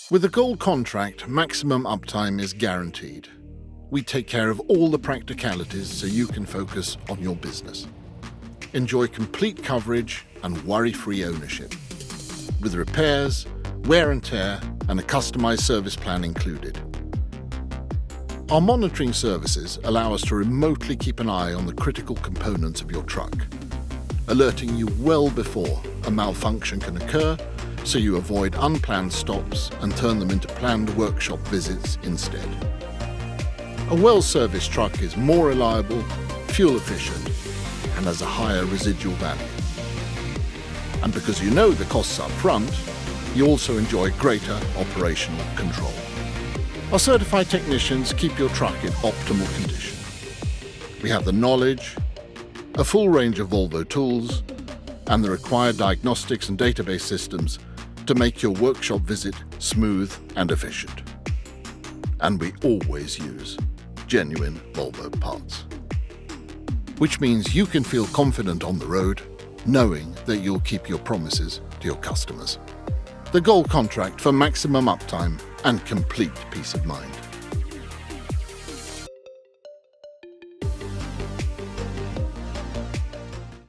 With a gold contract, maximum uptime is guaranteed. We take care of all the practicalities so you can focus on your business. Enjoy complete coverage and worry-free ownership, with repairs, wear and tear, and a customized service plan included. Our monitoring services allow us to remotely keep an eye on the critical components of your truck, alerting you well before a malfunction can occur, so you avoid unplanned stops and turn them into planned workshop visits instead. A well-serviced truck is more reliable, fuel efficient, and has a higher residual value. And because you know the costs up front, you also enjoy greater operational control. Our certified technicians keep your truck in optimal condition. We have the knowledge, a full range of Volvo tools, and the required diagnostics and database systems to make your workshop visit smooth and efficient. And we always use genuine Volvo parts, which means you can feel confident on the road, knowing that you'll keep your promises to your customers. The gold contract for maximum uptime and complete peace of mind.